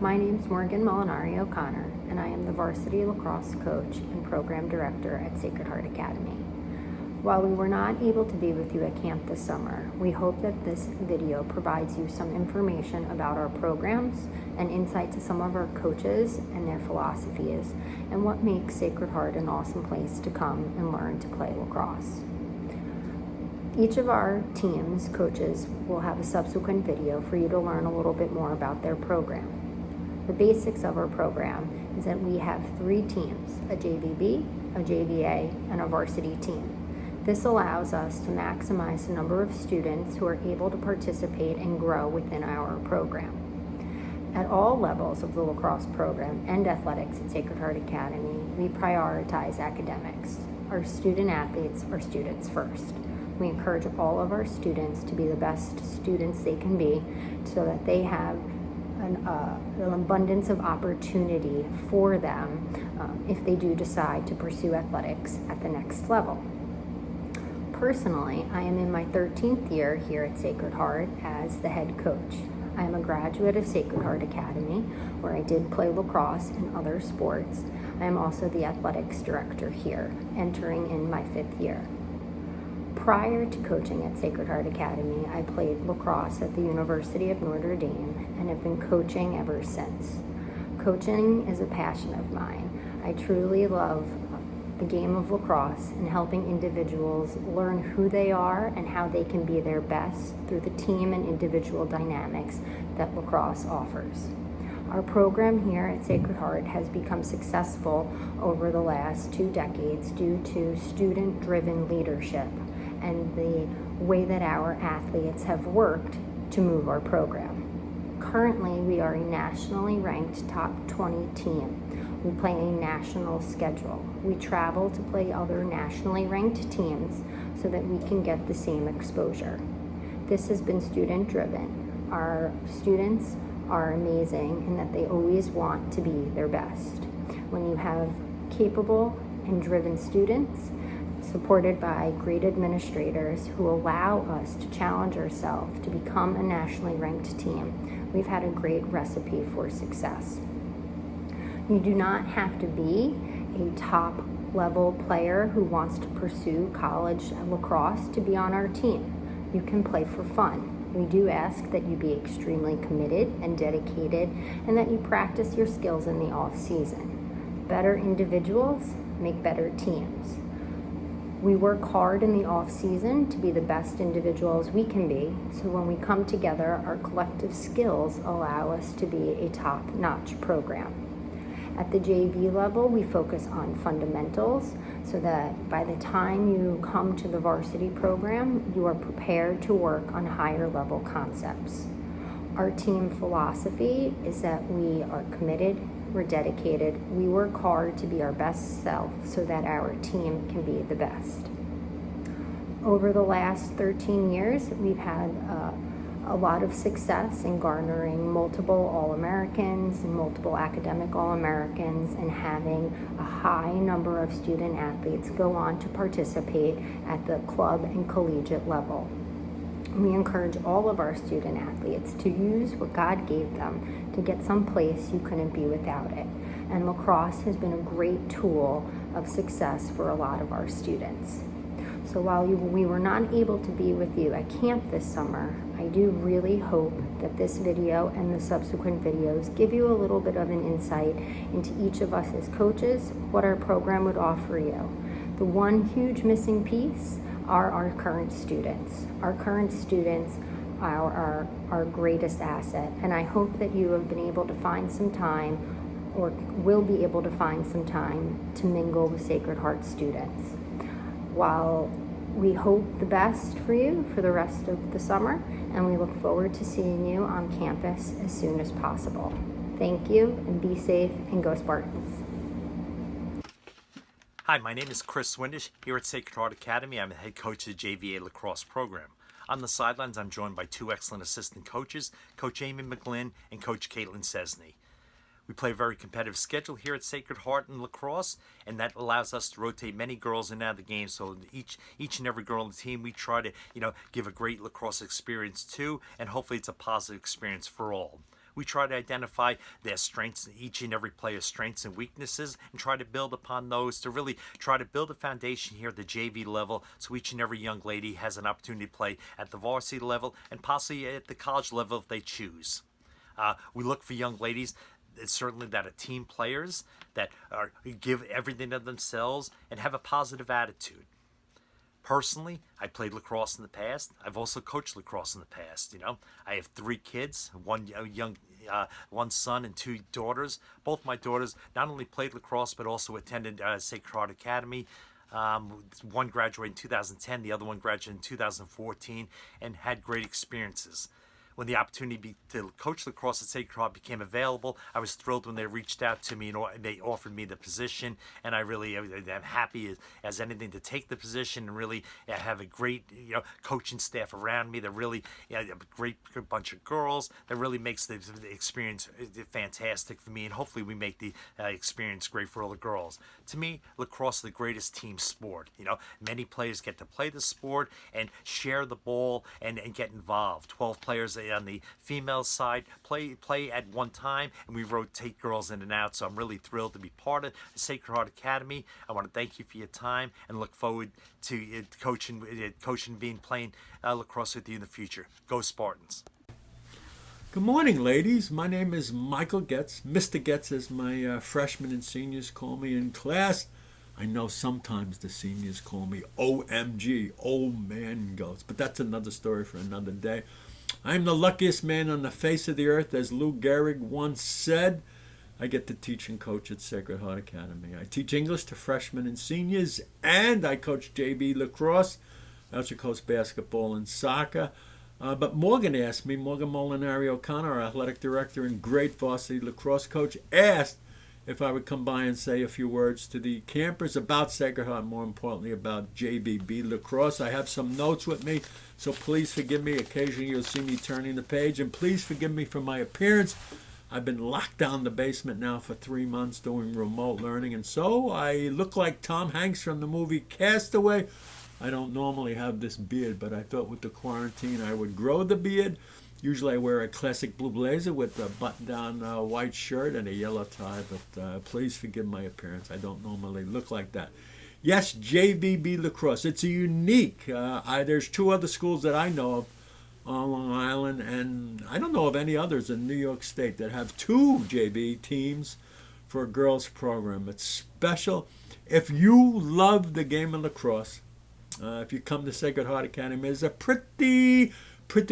My name is Morgan Molinari O'Connor, and I am the varsity lacrosse coach and program director at Sacred Heart Academy. While we were not able to be with you at camp this summer, we hope that this video provides you some information about our programs and insight to some of our coaches and their philosophies, and what makes Sacred Heart an awesome place to come and learn to play lacrosse. Each of our team's coaches will have a subsequent video for you to learn a little bit more about their program. The basics of our program is that we have 3 teams, a JVB, a JVA, and a varsity team. This allows us to maximize the number of students who are able to participate and grow within our program. At all levels of the lacrosse program and athletics at Sacred Heart Academy, we prioritize academics. Our student athletes are students first. We encourage all of our students to be the best students they can be so that they have an abundance of opportunity for them if they do decide to pursue athletics at the next level. Personally, I am in my 13th year here at Sacred Heart as the head coach. I am a graduate of Sacred Heart Academy, where I did play lacrosse and other sports. I am also the athletics director here, entering in my 5th year. Prior to coaching at Sacred Heart Academy, I played lacrosse at the University of Notre Dame and have been coaching ever since. Coaching is a passion of mine. I truly love the game of lacrosse and helping individuals learn who they are and how they can be their best through the team and individual dynamics that lacrosse offers. Our program here at Sacred Heart has become successful over the last 2 decades due to student-driven leadership and the way that our athletes have worked to move our program. Currently, we are a nationally ranked top 20 team. We play a national schedule. We travel to play other nationally ranked teams so that we can get the same exposure. This has been student-driven. Our students are amazing in that they always want to be their best. When you have capable and driven students, supported by great administrators who allow us to challenge ourselves to become a nationally ranked team, we've had a great recipe for success. You do not have to be a top level player who wants to pursue college lacrosse to be on our team. You can play for fun. We do ask that you be extremely committed and dedicated and that you practice your skills in the off season. Better individuals make better teams. We work hard in the off season to be the best individuals we can be, so when we come together, our collective skills allow us to be a top-notch program. At the JV level, we focus on fundamentals so that by the time you come to the varsity program, you are prepared to work on higher level concepts. Our team philosophy is that we are committed, we're dedicated, we work hard to be our best self so that our team can be the best. Over the last 13 years, we've had a lot of success in garnering multiple All-Americans and multiple academic All-Americans and having a high number of student athletes go on to participate at the club and collegiate level. We encourage all of our student athletes to use what God gave them to get someplace you couldn't be without it. And lacrosse has been a great tool of success for a lot of our students. So while we were not able to be with you at camp this summer, I do really hope that this video and the subsequent videos give you a little bit of an insight into each of us as coaches, what our program would offer you. The one huge missing piece are our current students. Our current students are our greatest asset, and I hope that you have been able to find some time or will be able to find some time to mingle with Sacred Heart students. While we hope the best for you for the rest of the summer, and we look forward to seeing you on campus as soon as possible. Thank you, and be safe, and go Spartans. Hi, my name is Chris Swindish here at Sacred Heart Academy. I'm the head coach of the JVA lacrosse program. On the sidelines, I'm joined by 2 excellent assistant coaches, Coach Amy McGlynn and Coach Caitlin Cesney. We play a very competitive schedule here at Sacred Heart in lacrosse, and that allows us to rotate many girls in and out of the game. So each and every girl on the team, we try to give a great lacrosse experience to, and hopefully it's a positive experience for all. We try to identify their strengths, each and every player's strengths and weaknesses, and try to build upon those to really try to build a foundation here at the JV level so each and every young lady has an opportunity to play at the varsity level and possibly at the college level if they choose. We look for young ladies certainly that are team players that give everything of themselves and have a positive attitude. Personally, I played lacrosse in the past. I've also coached lacrosse in the past. I have 3 kids, one son and 2 daughters. Both my daughters not only played lacrosse but also attended Sacred Heart Academy. One graduated in 2010, the other one graduated in 2014, and had great experiences. When the opportunity to coach lacrosse at Sacred Heart became available, I was thrilled when they reached out to me and they offered me the position. And I'm happy as anything to take the position and really have a great coaching staff around me. They're really a great bunch of girls that really makes the experience fantastic for me. And hopefully we make the experience great for all the girls. To me, lacrosse is the greatest team sport. Many players get to play the sport and share the ball and get involved. 12 players on the female side play at one time, and we rotate girls in and out. So I'm really thrilled to be part of the Sacred Heart Academy. I want to thank you for your time and look forward to coaching, playing lacrosse with you in the future. Go Spartans! Good morning, ladies. My name is Michael Getz. Mr. Getz, as my freshmen and seniors call me in class. I know sometimes the seniors call me OMG, Old Man Goats, but that's another story for another day. I'm the luckiest man on the face of the earth, as Lou Gehrig once said. I get to teach and coach at Sacred Heart Academy. I teach English to freshmen and seniors, and I coach JV lacrosse. I also coach basketball and soccer. But Morgan Molinari O'Connor, our athletic director and great varsity lacrosse coach, asked if I would come by and say a few words to the campers about Sacred Heart, more importantly about JVB lacrosse. I have some notes with me, so please forgive me. Occasionally you'll see me turning the page, and please forgive me for my appearance. I've been locked down in the basement now for 3 months doing remote learning, and so I look like Tom Hanks from the movie Castaway. I don't normally have this beard, but I thought with the quarantine I would grow the beard. Usually I wear a classic blue blazer with a button-down white shirt and a yellow tie, but please forgive my appearance. I don't normally look like that. Yes, JVB lacrosse. It's a unique. There's 2 other schools that I know of on Long Island, and I don't know of any others in New York State that have 2 JV teams for a girls program. It's special. If you love the game of lacrosse, if you come to Sacred Heart Academy, there's a pretty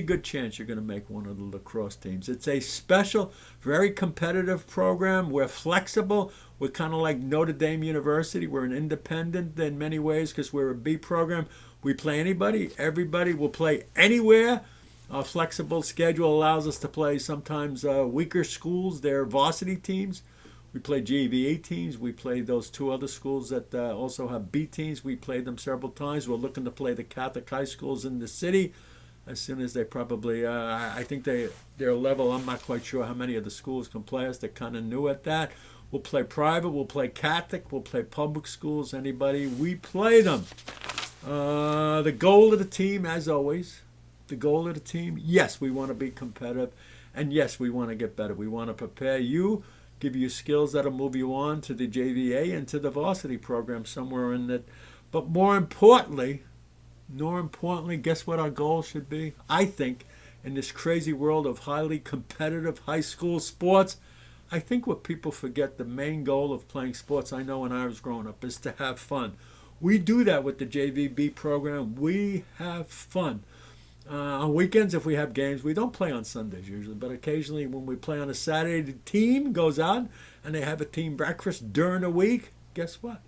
good chance you're going to make one of the lacrosse teams. It's a special, very competitive program. We're flexible. We're kind of like Notre Dame University. We're an independent in many ways because we're a B program. We play anybody. Everybody will play anywhere. Our flexible schedule allows us to play sometimes weaker schools. They're varsity teams. We play GVA teams. We play those 2 other schools that also have B teams. We played them several times. We're looking to play the Catholic high schools in the city as soon as they probably, I think their level, I'm not quite sure how many of the schools can play us. They're kind of new at that. We'll play private. We'll play Catholic. We'll play public schools. Anybody, we play them. The goal of the team, as always, yes, we want to be competitive. And yes, we want to get better. We want to prepare you, give you skills that'll move you on to the JVA and to the varsity program somewhere in that. But more importantly, guess what our goal should be? I think in this crazy world of highly competitive high school sports, I think what people forget, the main goal of playing sports, I know when I was growing up, is to have fun. We do that with the JVB program. We have fun. On weekends, if we have games, we don't play on Sundays usually, but occasionally when we play on a Saturday, the team goes out and they have a team breakfast during the week. Guess what?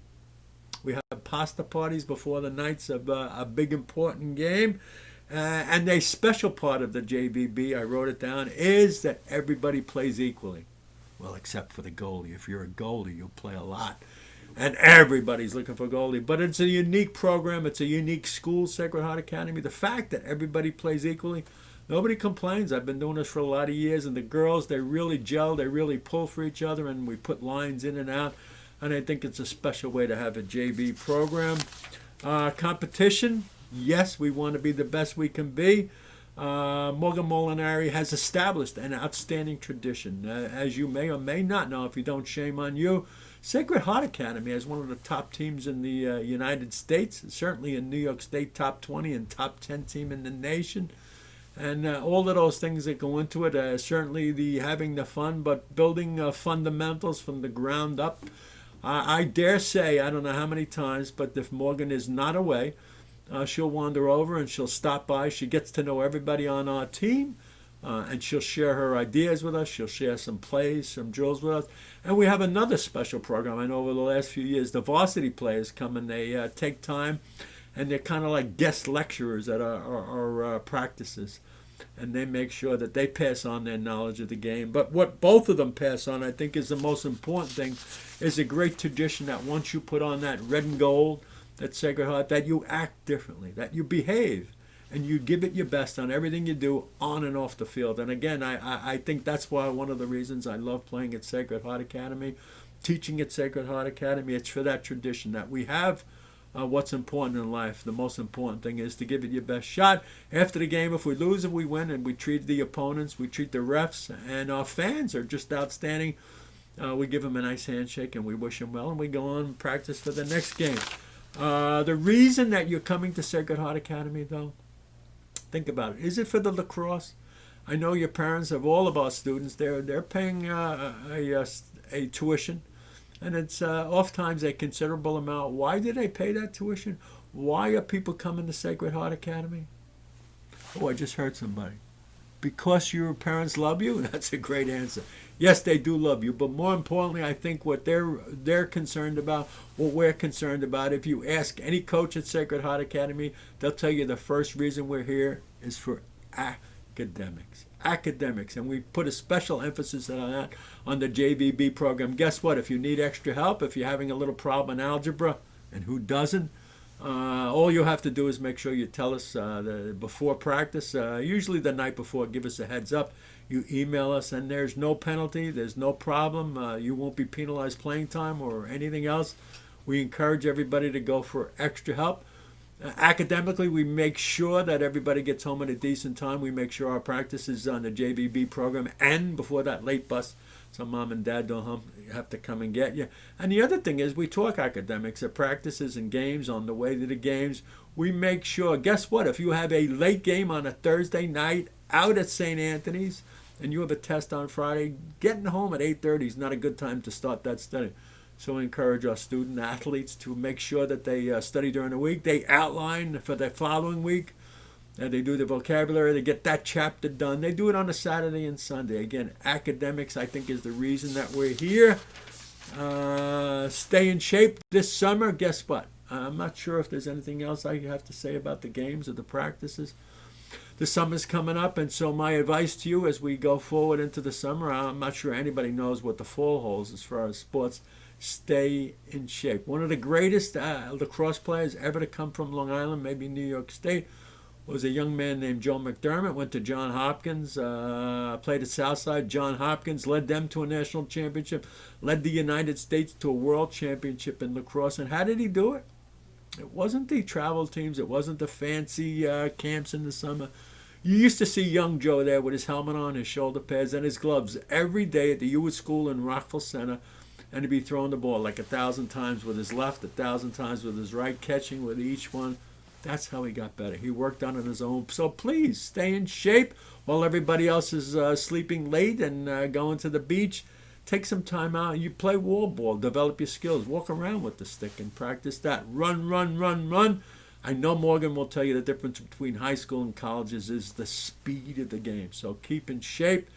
We have pasta parties before the nights of a big important game. And a special part of the JVB, I wrote it down, is that everybody plays equally. Well, except for the goalie. If you're a goalie, you'll play a lot. And everybody's looking for a goalie. But it's a unique program. It's a unique school, Sacred Heart Academy. The fact that everybody plays equally, nobody complains. I've been doing this for a lot of years. And the girls, they really gel. They really pull for each other. And we put lines in and out. And I think it's a special way to have a JV program. Competition, yes, we want to be the best we can be. Morgan Molinari has established an outstanding tradition. As you may or may not know, if you don't, shame on you, Sacred Heart Academy is one of the top teams in the United States, certainly in New York State, top 20 and top 10 team in the nation. And all of those things that go into it, certainly the having the fun, but building fundamentals from the ground up. I dare say, I don't know how many times, but if Morgan is not away, she'll wander over and she'll stop by. She gets to know everybody on our team, and she'll share her ideas with us. She'll share some plays, some drills with us. And we have another special program. I know over the last few years, the varsity players come and they take time, and they're kind of like guest lecturers at our practices. And they make sure that they pass on their knowledge of the game. But what both of them pass on, I think, is the most important thing, is a great tradition that once you put on that red and gold, that Sacred Heart, that you act differently, that you behave, and you give it your best on everything you do on and off the field. And again, I think that's why one of the reasons I love playing at Sacred Heart Academy, teaching at Sacred Heart Academy. It's for that tradition that we have. What's important in life, the most important thing is to give it your best shot. After the game, if we lose, if we win, and we treat the opponents, we treat the refs, and our fans are just outstanding. We give them a nice handshake and we wish them well, and we go on and practice for the next game. The reason that you're coming to Sacred Heart Academy, though, think about it. Is it for the lacrosse? I know your parents of all of our students, they're paying a tuition. And it's oftentimes a considerable amount. Why do they pay that tuition? Why are people coming to Sacred Heart Academy? Oh, I just heard somebody. Because your parents love you? That's a great answer. Yes, they do love you. But more importantly, I think what they're concerned about, what we're concerned about, if you ask any coach at Sacred Heart Academy, they'll tell you the first reason we're here is for academics. Academics, and we put a special emphasis on that on the JVB program. Guess what? If you need extra help, if you're having a little problem in algebra, and who doesn't, all you have to do is make sure you tell us before practice, usually the night before, give us a heads up. You email us, and there's no penalty, there's no problem. You won't be penalized playing time or anything else. We encourage everybody to go for extra help. Academically, we make sure that everybody gets home at a decent time. We make sure our practice is on the JVB program and before that late bus, so mom and dad don't have to come and get you. And the other thing is we talk academics at practices and games, on the way to the games. We make sure, guess what, if you have a late game on a Thursday night out at St. Anthony's and you have a test on Friday, getting home at 8:30 is not a good time to start that study. So we encourage our student athletes to make sure that they study during the week. They outline for the following week. And they do the vocabulary. They get that chapter done. They do it on a Saturday and Sunday. Again, academics, I think, is the reason that we're here. Stay in shape this summer. Guess what? I'm not sure if there's anything else I have to say about the games or the practices. The summer's coming up, and so my advice to you as we go forward into the summer, I'm not sure anybody knows what the fall holds as far as sports. Stay in shape. One of the greatest lacrosse players ever to come from Long Island, maybe New York State, was a young man named Joe McDermott. Went to John Hopkins, played at Southside. John Hopkins led them to a national championship, led the United States to a world championship in lacrosse. And how did he do it? It wasn't the travel teams. It wasn't the fancy camps in the summer. You used to see young Joe there with his helmet on, his shoulder pads, and his gloves every day at the Hewitt School in Rockville Center. And he'd be throwing the ball like 1,000 times with his left, 1,000 times with his right, catching with each one. That's how he got better. He worked on his own. So please stay in shape while everybody else is sleeping late and going to the beach. Take some time out. You play wall ball. Develop your skills. Walk around with the stick and practice that. Run, run, run, run. I know Morgan will tell you the difference between high school and colleges is the speed of the game. So keep in shape.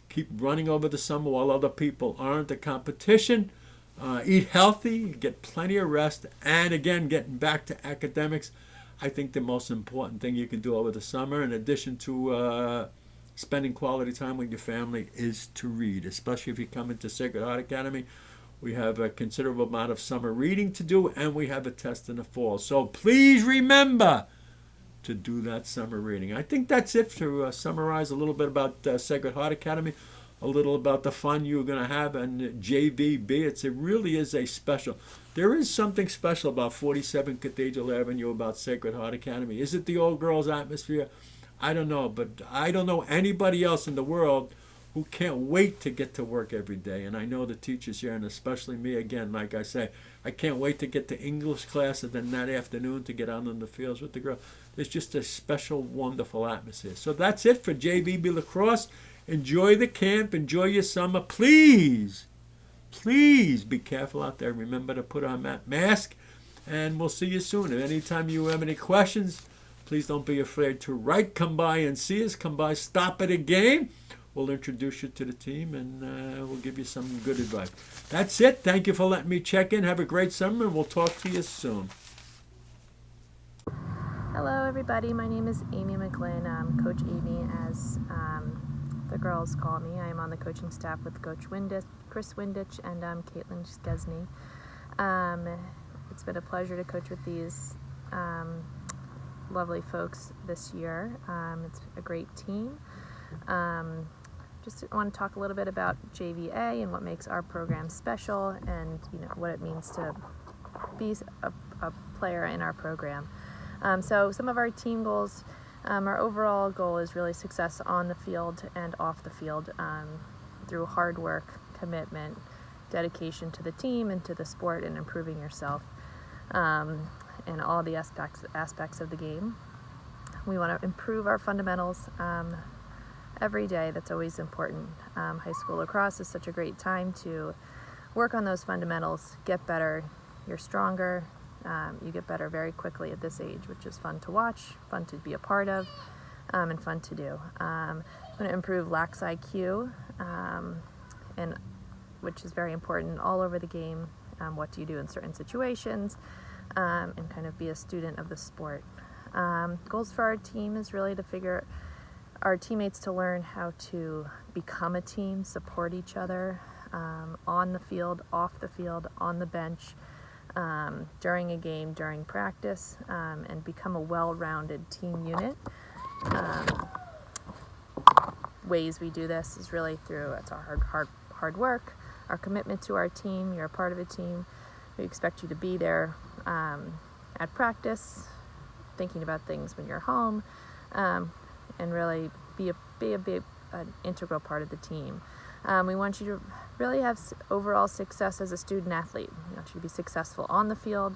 Keep running over the summer while other people aren't. The competition. Eat healthy. Get plenty of rest. And again, getting back to academics, I think the most important thing you can do over the summer, in addition to spending quality time with your family, is to read, especially if you come into Sacred Heart Academy. We have a considerable amount of summer reading to do, and we have a test in the fall. So please remember to do that summer reading. I think that's it to summarize a little bit about Sacred Heart Academy, a little about the fun you're going to have in JVB. It really is a special. There is something special about 47 Cathedral Avenue, about Sacred Heart Academy. Is it the old girls atmosphere? I don't know, but I don't know anybody else in the world who can't wait to get to work every day. And I know the teachers here, and especially me, again, like I say, I can't wait to get to English class and then that afternoon to get out on the fields with the girls. There's just a special, wonderful atmosphere. So that's it for JVB Lacrosse. Enjoy the camp. Enjoy your summer. Please be careful out there. Remember to put on that mask. And we'll see you soon. If anytime you have any questions, please don't be afraid to write. Come by and see us. Come by, stop at a game. We'll introduce you to the team, and we'll give you some good advice. That's it. Thank you for letting me check in. Have a great summer, and we'll talk to you soon. Hello, everybody. My name is Amy McGlynn. I'm Coach Amy, as the girls call me. I am on the coaching staff with Coach Chris Swindish, and Caitlin Chesney. It's been a pleasure to coach with these lovely folks this year. It's a great team. Just want to talk a little bit about JVA and what makes our program special, and what it means to be a player in our program. So some of our team goals, our overall goal is really success on the field and off the field, through hard work, commitment, dedication to the team and to the sport, and improving yourself in all the aspects of the game. We want to improve our fundamentals every day. That's always important. High school lacrosse is such a great time to work on those fundamentals, get better. You're stronger. You get better very quickly at this age, which is fun to watch, fun to be a part of, and fun to do. I'm going to improve lax IQ, and which is very important all over the game. What do you do in certain situations, and kind of be a student of the sport. Goals for our team is really to figure our teammates to learn how to become a team, support each other, on the field, off the field, on the bench, during a game, during practice, and become a well-rounded team unit. Ways we do this is really through our hard work, our commitment to our team. You're a part of a team. We expect you to be there at practice, thinking about things when you're home, and really be an integral part of the team. We want you to really have overall success as a student athlete. We want you to be successful on the field,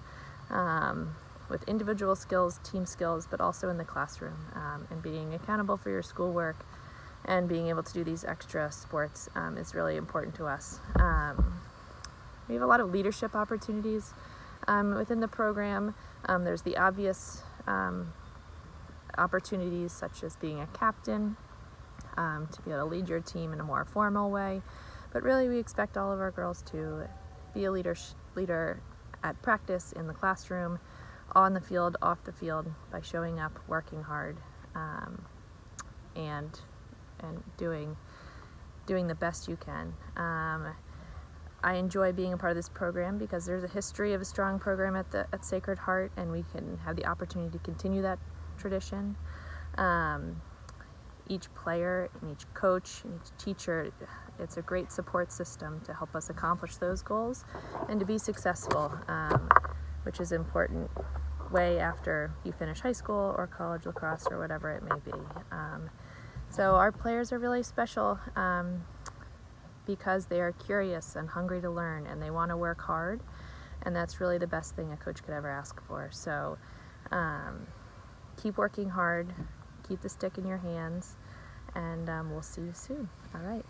with individual skills, team skills, but also in the classroom, and being accountable for your schoolwork and being able to do these extra sports is really important to us. We have a lot of leadership opportunities within the program. There's the obvious opportunities, such as being a captain, to be able to lead your team in a more formal way. But really, we expect all of our girls to be a leader at practice, in the classroom, on the field, off the field, by showing up, working hard, and doing the best you can. I enjoy being a part of this program because there's a history of a strong program at Sacred Heart, and we can have the opportunity to continue that tradition. Each player and each coach and each teacher, it's a great support system to help us accomplish those goals and to be successful, which is important way after you finish high school or college lacrosse or whatever it may be. So our players are really special because they are curious and hungry to learn, and they want to work hard, and that's really the best thing a coach could ever ask for. So keep working hard, keep the stick in your hands, and we'll see you soon. All right.